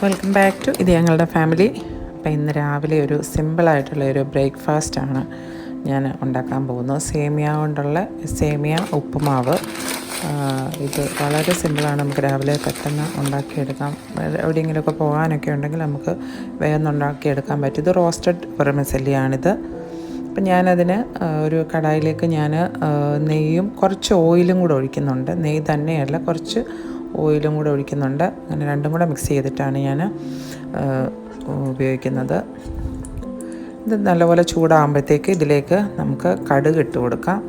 Welcome back to ഇത് ഞങ്ങളുടെ family. അപ്പോൾ ഇന്ന് രാവിലെ ഒരു സിമ്പിളായിട്ടുള്ള ഒരു ബ്രേക്ക്ഫാസ്റ്റാണ് ഞാൻ ഉണ്ടാക്കാൻ പോകുന്നത്. സേമിയ ഉപ്പുമാവ്. ഇത് വളരെ സിമ്പിളാണ്, നമുക്ക് രാവിലെ പെട്ടെന്ന് ഉണ്ടാക്കിയെടുക്കാം. എവിടെയെങ്കിലുമൊക്കെ പോകാനൊക്കെ ഉണ്ടെങ്കിൽ നമുക്ക് വേഗം ഉണ്ടാക്കിയെടുക്കാൻ പറ്റും. ഇത് റോസ്റ്റഡ് വെർമിസെല്ലിയാണിത്. അപ്പം ഞാനതിന് ഒരു കടായിലേക്ക് നെയ്യും കുറച്ച് ഓയിലും കൂടെ ഒഴിക്കുന്നുണ്ട്. നെയ്യ് തന്നെയല്ല, കുറച്ച് ഓയിലും കൂടെ ഒഴിക്കുന്നുണ്ട്. അങ്ങനെ രണ്ടും കൂടെ മിക്സ് ചെയ്തിട്ടാണ് ഞാൻ ഉപയോഗിക്കുന്നത്. ഇത് നല്ലപോലെ ചൂടാകുമ്പോഴത്തേക്ക് ഇതിലേക്ക് നമുക്ക് കടുക് ഇട്ട് കൊടുക്കാം.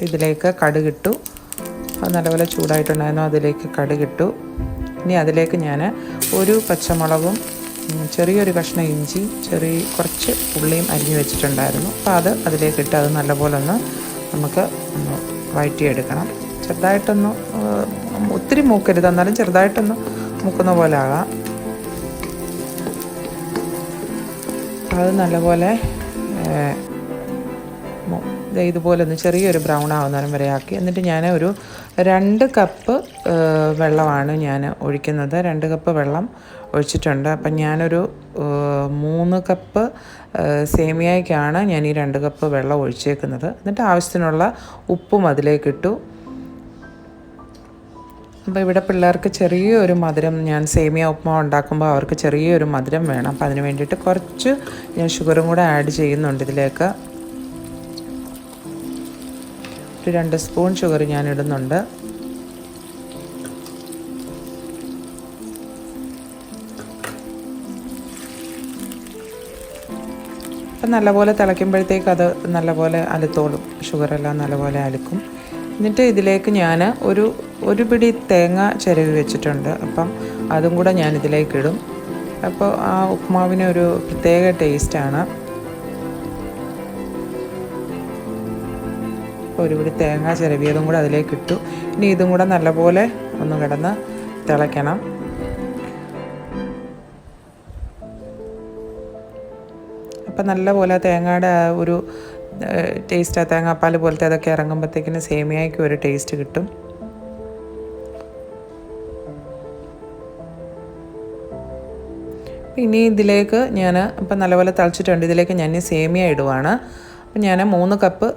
ഇതിലേക്ക് കടുകിട്ടു. അത് നല്ലപോലെ ചൂടായിട്ടുണ്ടായിരുന്നു. അതിലേക്ക് കടുകിട്ടു. ഇനി അതിലേക്ക് ഞാൻ ഒരു പച്ചമുളകും ചെറിയൊരു കഷ്ണം ഇഞ്ചി, കുറച്ച് ഉള്ളിയും അരിഞ്ഞു വെച്ചിട്ടുണ്ടായിരുന്നു. അപ്പോൾ അതിലേക്കിട്ട് അത് നല്ലപോലെ നമുക്ക് വഴറ്റിയെടുക്കണം. ചെറുതായിട്ടൊന്ന്, ഒത്തിരി മൂക്കരുത്, എന്നാലും ചെറുതായിട്ടൊന്ന് മൂക്കുന്ന പോലെ ആകാം. അത് നല്ലപോലെ ഇതുപോലെ ചെറിയൊരു ബ്രൗൺ ആവുന്നേരം വരെ ആക്കി. എന്നിട്ട് ഞാൻ ഒരു 2 കപ്പ് വെള്ളമാണ് ഞാൻ ഒഴിക്കുന്നത്. 2 കപ്പ് വെള്ളം ഒഴിച്ചിട്ടുണ്ട്. അപ്പം ഞാനൊരു 3 കപ്പ് സേമിയയ്ക്കാണ് ഞാൻ ഈ 2 കപ്പ് വെള്ളം ഒഴിച്ചേക്കുന്നത്. എന്നിട്ട് ആവശ്യത്തിനുള്ള ഉപ്പും അതിലേക്കിട്ടു. അപ്പോൾ ഇവിടെ പിള്ളേർക്ക് ചെറിയൊരു മധുരം, ഞാൻ സേമിയ ഉപ്പുമാവ് ഉണ്ടാക്കുമ്പോൾ അവർക്ക് ചെറിയൊരു മധുരം വേണം. അപ്പോൾ അതിന് വേണ്ടിയിട്ട് കുറച്ച് ഞാൻ ഷുഗറും കൂടെ ആഡ് ചെയ്യുന്നുണ്ട് ഇതിലേക്ക്. 2 സ്പൂൺ ഷുഗർ ഞാൻ ഇടുന്നുണ്ട്. അപ്പം നല്ലപോലെ തിളയ്ക്കുമ്പോഴത്തേക്ക് അത് നല്ലപോലെ അലുത്തോളും, ഷുഗറെല്ലാം നല്ലപോലെ അലുക്കും. എന്നിട്ട് ഇതിലേക്ക് ഞാൻ ഒരു പിടി തേങ്ങ ചിരവി വെച്ചിട്ടുണ്ട്. അപ്പം അതും കൂടെ ഞാൻ ഇതിലേക്കിടും. അപ്പോൾ ആ ഉപ്പുമാവിന് ഒരു പ്രത്യേക ടേസ്റ്റാണ്. ഒരു പിടി തേങ്ങ ചിരവിയതും കൂടെ അതിലേക്കിട്ടു. ഇനി ഇതും കൂടെ നല്ലപോലെ ഒന്ന് കിടന്ന് തിളയ്ക്കണം. അപ്പം നല്ലപോലെ തേങ്ങയുടെ ഒരു ടേസ്റ്റ്, ആ തേങ്ങാപ്പാൽ പോലത്തെ അതൊക്കെ ഇറങ്ങുമ്പോഴത്തേക്കിന് സേമിയയ്ക്ക് ഒരു ടേസ്റ്റ് കിട്ടും. ഇനി ഇതിലേക്ക് ഞാൻ ഇപ്പം നല്ലപോലെ തിളച്ചിട്ടുണ്ട്. ഇതിലേക്ക് ഞാൻ സേമിയ ഇടുവാണ്. അപ്പം ഞാൻ 3 കപ്പ്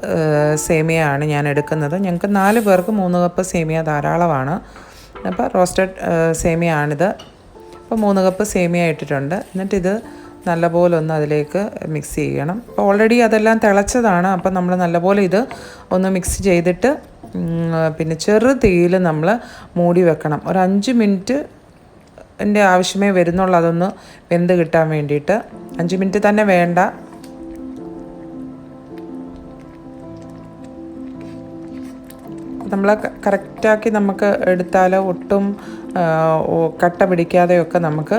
സേമിയയാണ് ഞാൻ എടുക്കുന്നത്. ഞങ്ങൾക്ക് 4 പേർക്ക് 3 കപ്പ് സേമിയ ധാരാളമാണ്. അപ്പോൾ റോസ്റ്റഡ് സേമിയ ആണിത്. അപ്പോൾ 3 കപ്പ് സേമിയ ഇട്ടിട്ടുണ്ട്. എന്നിട്ടിത് നല്ലപോലെ അതിലേക്ക് മിക്സ് ചെയ്യണം. അപ്പോൾ ഓൾറെഡി അതെല്ലാം തിളച്ചതാണ്. അപ്പം നമ്മൾ നല്ലപോലെ ഇത് ഒന്ന് മിക്സ് ചെയ്തിട്ട് പിന്നെ ചെറു തീയിൽ നമ്മൾ മൂടി വെക്കണം. ഒരു 5 മിനിറ്റ് ആവശ്യമേ വരുന്നുള്ളൂ അതൊന്ന് വെന്ത് കിട്ടാൻ വേണ്ടിയിട്ട്. 5 മിനിറ്റ് തന്നെ വേണ്ട. നമ്മൾ കറക്റ്റാക്കി നമുക്ക് എടുത്താൽ ഒട്ടും കട്ട പിടിക്കാതെയൊക്കെ നമുക്ക്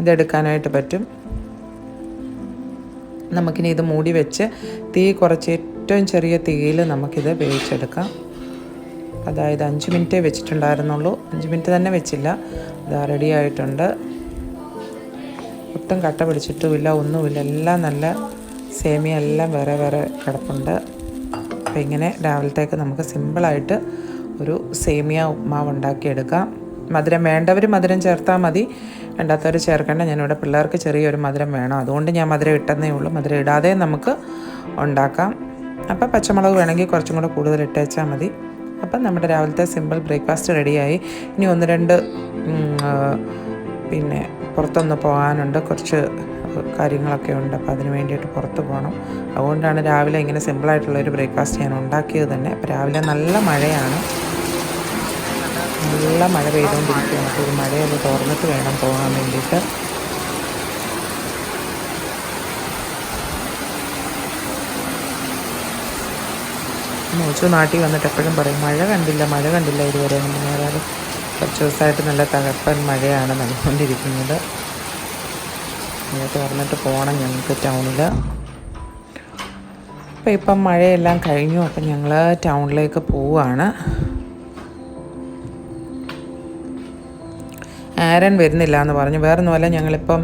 ഇതെടുക്കാനായിട്ട് പറ്റും. നമുക്കിനി ഇത് മൂടി വെച്ച് തീ കുറച്ച് ഏറ്റവും ചെറിയ തീയിൽ നമുക്കിത് വേവിച്ചെടുക്കാം. അതായത് 5 മിനിറ്റേ വെച്ചിട്ടുണ്ടായിരുന്നുള്ളൂ. 5 മിനിറ്റ് തന്നെ വെച്ചില്ല. ഇതാ റെഡി ആയിട്ടുണ്ട്. ഒട്ടും കട്ട പിടിച്ചിട്ടുമില്ല, ഒന്നുമില്ല. എല്ലാം നല്ല സേമിയ എല്ലാം വേറെ വേറെ കിടപ്പുണ്ട്. അപ്പോൾ ഇങ്ങനെ രാവിലത്തേക്ക് നമുക്ക് സിമ്പിളായിട്ട് ഒരു സേമിയ ഉപ്മാവ് ഉണ്ടാക്കിയെടുക്കാം. മധുരം വേണ്ടവർ മധുരം ചേർത്താൽ മതി, വേണ്ടാത്തവർ ചേർക്കേണ്ട. ഞാനിവിടെ പിള്ളേർക്ക് ചെറിയൊരു മധുരം വേണം, അതുകൊണ്ട് ഞാൻ മധുരം ഇട്ടെന്നേ ഉള്ളൂ. മധുരം ഇടാതെ നമുക്ക് ഉണ്ടാക്കാം. അപ്പോൾ പച്ചമുളക് വേണമെങ്കിൽ കുറച്ചും കൂടെ കൂടുതൽ ഇട്ടേച്ചാൽ മതി. അപ്പം നമ്മുടെ രാവിലത്തെ സിമ്പിൾ ബ്രേക്ക്ഫാസ്റ്റ് റെഡിയായി. ഇനി 1-2 പിന്നെ പുറത്തൊന്ന് പോകാനുണ്ട്, കുറച്ച് കാര്യങ്ങളൊക്കെ ഉണ്ട്. അപ്പോൾ അതിന് വേണ്ടിയിട്ട് പുറത്ത് പോകണം. അതുകൊണ്ടാണ് രാവിലെ ഇങ്ങനെ സിമ്പിളായിട്ടുള്ളൊരു ബ്രേക്ക്ഫാസ്റ്റ് ഞാൻ ഉണ്ടാക്കിയത് തന്നെ. അപ്പോൾ രാവിലെ നല്ല മഴയാണ്, നല്ല മഴ പെയ്തുകൊണ്ടിരിക്കുകയാണ്. അപ്പോൾ ഒരു മഴയൊന്ന് തുറന്നിട്ട് വേണം പോകാൻ വേണ്ടിയിട്ട്. മോച്ചു നാട്ടിൽ വന്നിട്ട് എപ്പോഴും പറയും മഴ കണ്ടില്ല ഇതുവരെ. ഏതായാലും കുറച്ച് ദിവസമായിട്ട് നല്ല തകർപ്പൻ മഴയാണ് നടന്നുകൊണ്ടിരിക്കുന്നത്. മഴ തുറന്നിട്ട് പോകണം ഞങ്ങൾക്ക് ടൗണിൽ. അപ്പോൾ ഇപ്പം മഴയെല്ലാം കഴിഞ്ഞു. അപ്പം ഞങ്ങൾ ടൗണിലേക്ക് പോവുകയാണ്. ആരൻ വരുന്നില്ല എന്ന് പറഞ്ഞു. വേറൊന്നുമല്ല, ഞങ്ങളിപ്പം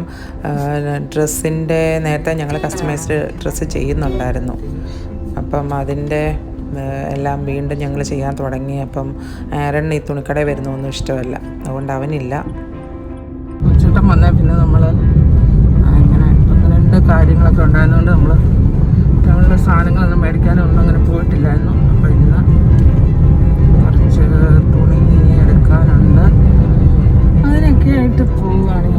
നേരത്തെ ഞങ്ങൾ കസ്റ്റമൈസ്ഡ് ഡ്രസ്സ് ചെയ്യുന്നുണ്ടായിരുന്നു. അപ്പം അതിൻ്റെ എല്ലാം വീണ്ടും ഞങ്ങൾ ചെയ്യാൻ തുടങ്ങി. അപ്പം ആരണ് ഈ തുണിക്കടയിൽ വരുന്നൊന്നും ഇഷ്ടമല്ല, അതുകൊണ്ട് അവനില്ല. ഉച്ചട്ടം വന്നാൽ പിന്നെ നമ്മൾ ഇങ്ങനെ 1-2 കാര്യങ്ങളൊക്കെ ഉണ്ടായിരുന്നുകൊണ്ട് നമ്മൾ ടൗണിലെ സാധനങ്ങളൊന്നും മേടിക്കാനൊന്നും അങ്ങനെ പോയിട്ടില്ലായിരുന്നു. അപ്പോൾ ഇന്ന് കുറച്ച് തുണി എടുക്കാനുണ്ട്, അതിനൊക്കെ ആയിട്ട് പോവുകയാണ്.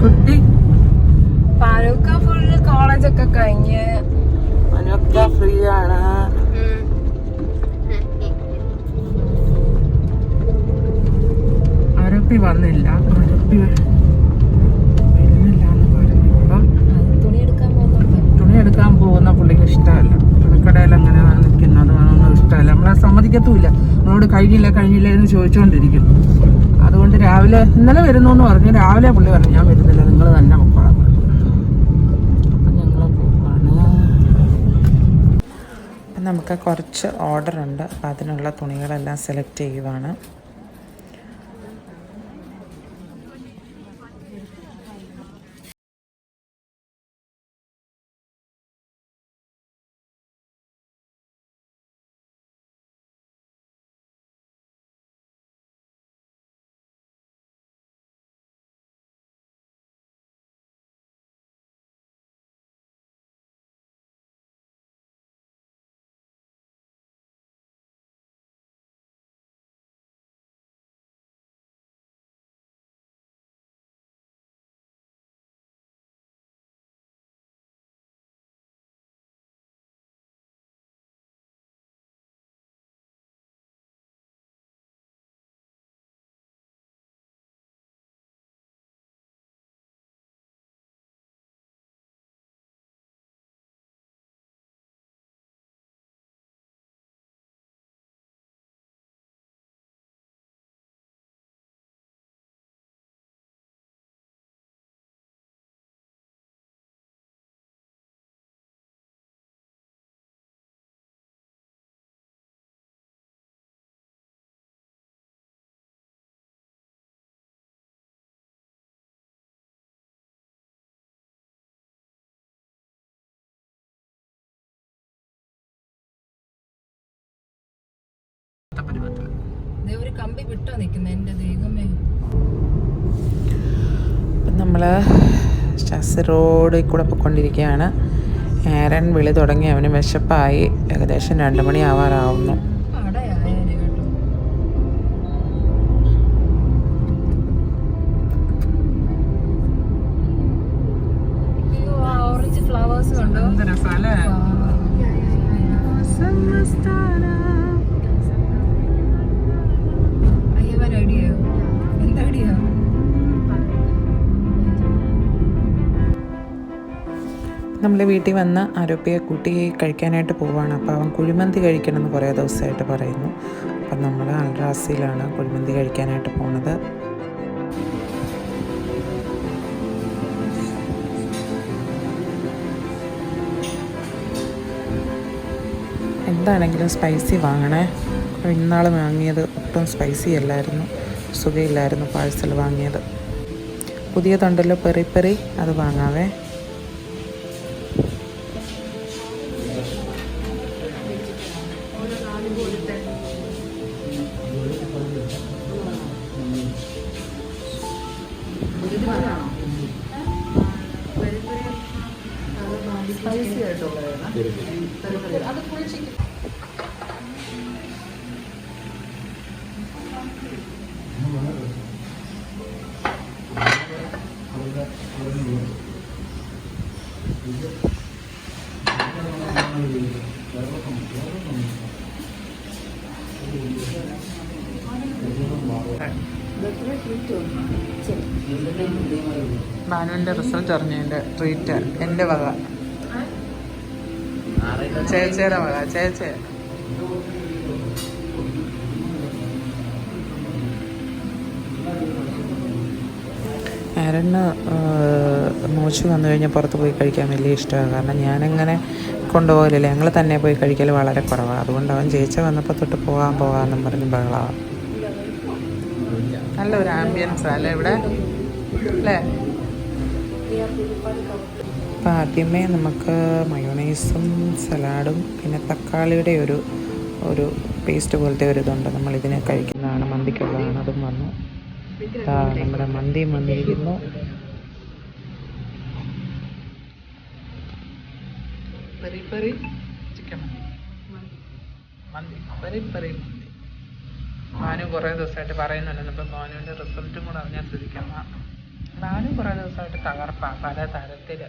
കുട്ടി പനുക്ക ഫുള്ള് കോളേജൊക്കെ കഴിഞ്ഞ് പനുക്ക ഫ്രീ ആണ്. അരപ്പി വന്നില്ല, അരപ്പി വരുന്നില്ല എന്ന് പറഞ്ഞു. അപ്പം തുണി എടുക്കാൻ പോകുന്ന പുള്ളിക്ക് ഇഷ്ടമല്ല, തുണിക്കടയിൽ അങ്ങനെ നിൽക്കുന്നത് അതൊന്നും ഇഷ്ടമല്ല. നമ്മളെ സമ്മതിക്കത്തുമില്ല, നമ്മളോട് കഴിഞ്ഞില്ല എന്ന് ചോദിച്ചുകൊണ്ടിരിക്കും. അതുകൊണ്ട് രാവിലെ ഇന്നലെ വരുന്നു എന്ന് പറഞ്ഞു, രാവിലെ പുള്ളി പറഞ്ഞു ഞാൻ വരുന്നില്ല, നിങ്ങൾ തന്നെ പൊക്കോളാം. അപ്പം ഞങ്ങൾ പോവാണ്. അപ്പം നമുക്ക് കുറച്ച് ഓർഡർ ഉണ്ട്, അപ്പം അതിനുള്ള തുണികളെല്ലാം സെലക്ട് ചെയ്യുവാണ്. നമ്മൾ ശാസ്ത്രി റോഡിൽ കൂടെ പോയിക്കൊണ്ടിരിക്കുകയാണ്. ആരൻ വിളി തുടങ്ങി, അവന് വിശപ്പായി. ഏകദേശം 2 മണി ആവാറാവുന്നു. നമ്മൾ വീട്ടിൽ വന്ന് ആരോപ്യയെ കൂട്ടി കഴിക്കാനായിട്ട് പോവുകയാണ്. അപ്പോൾ അവൻ കുഴിമന്തി കഴിക്കണമെന്ന് കുറേ ദിവസമായിട്ട് പറയുന്നു. അപ്പം നമ്മൾ അൽറാസിയിലാണ് കുഴിമന്തി കഴിക്കാനായിട്ട് പോണത്. എന്താണെങ്കിലും സ്പൈസി വാങ്ങണേ. ഇന്നാൾ വാങ്ങിയത് ഒട്ടും സ്പൈസി അല്ലായിരുന്നു, സുഖമില്ലായിരുന്നു പാഴ്സൽ വാങ്ങിയത്. പുതിയതുണ്ടല്ലോ പെറി പെറി, അത് വാങ്ങാവേ. ബാനുവിൻ്റെ റിസൾട്ട് അറിഞ്ഞതിൻ്റെ ട്രീറ്റ് എൻ്റെ വക, ചേച്ചിയുടെ വക. ചേച്ചി ആരന് മോശം വന്നു കഴിഞ്ഞാൽ പുറത്ത് പോയി കഴിക്കാൻ വലിയ ഇഷ്ടമാണ്. കാരണം ഞാനങ്ങനെ കൊണ്ടുപോകലില്ല, ഞങ്ങൾ തന്നെ പോയി കഴിക്കൽ വളരെ കുറവാണ്. അതുകൊണ്ട് അവൻ ചേച്ചി വന്നപ്പോൾ തൊട്ട് പോകാമെന്നും പറഞ്ഞ് ബഹളമാണ്. നല്ലൊരു ആംബിയൻസാണ് അല്ലേ ഇവിടെ, അല്ലേ? അപ്പോൾ ആദ്യമേ നമുക്ക് മയോണൈസും സലാഡും പിന്നെ തക്കാളിയുടെ ഒരു പേസ്റ്റ് പോലത്തെ ഒരു ഇതുണ്ട്, നമ്മളിതിനെ കഴിക്കുന്നതാണ്, മന്തിക്കുള്ളതാണ്. അതും വന്നു. നമ്മുടെ മന്തിയും വന്നിരിക്കുന്നു. പെരി പെരി ചിക്കൻ മന്തി, പെരി പെരി മന്തി. മാനു കുറേ ദിവസമായിട്ട് പറയുന്നുണ്ട്. ഇപ്പം മാനുവിൻ്റെ റിസൾട്ടും കൂടെ അറിഞ്ഞാൽ ശ്രദ്ധിക്കാം. മാനു കുറേ ദിവസമായിട്ട് തകർപ്പാണ് പല തരത്തിൽ.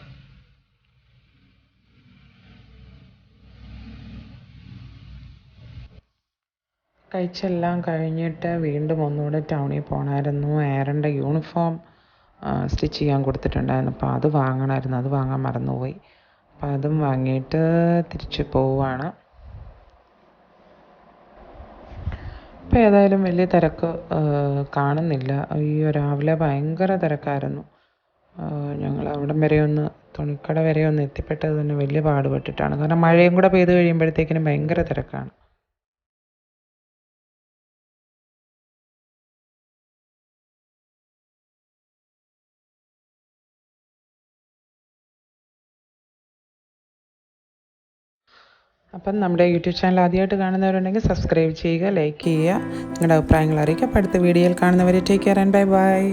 കഴിച്ചെല്ലാം കഴിഞ്ഞിട്ട് വീണ്ടും ഒന്നുകൂടെ ടൗണിൽ പോകണമായിരുന്നു. ഏറൻ്റെ യൂണിഫോം സ്റ്റിച്ച് ചെയ്യാൻ കൊടുത്തിട്ടുണ്ടായിരുന്നു. അപ്പോൾ അത് വാങ്ങണമായിരുന്നു, അത് വാങ്ങാൻ മറന്നുപോയി. അപ്പോൾ അതും വാങ്ങിയിട്ട് തിരിച്ച് പോവുകയാണ്. ഇപ്പോൾ ഏതായാലും വലിയ തിരക്ക് കാണുന്നില്ല. അയ്യോ, രാവിലെ ഭയങ്കര തിരക്കായിരുന്നു. ഞങ്ങൾ അവിടം വരെ ഒന്ന് തുണിക്കട വരെ ഒന്ന് എത്തിപ്പെട്ടത് തന്നെ വലിയ പാടുപെട്ടിട്ടാണ്. കാരണം മഴയും കൂടെ പെയ്ത് കഴിയുമ്പോഴത്തേക്കിനും ഭയങ്കര തിരക്കാണ്. അപ്പം നമ്മുടെ യൂട്യൂബ് ചാനൽ ആദ്യമായിട്ട് കാണുന്നവരുണ്ടെങ്കിൽ സബ്സ്ക്രൈബ് ചെയ്യുക, ലൈക്ക് ചെയ്യുക, നിങ്ങളുടെ അഭിപ്രായങ്ങൾ അറിയിക്കുക. അപ്പോൾ അടുത്ത വീഡിയോയിൽ കാണുന്നവരെ take care and bye bye.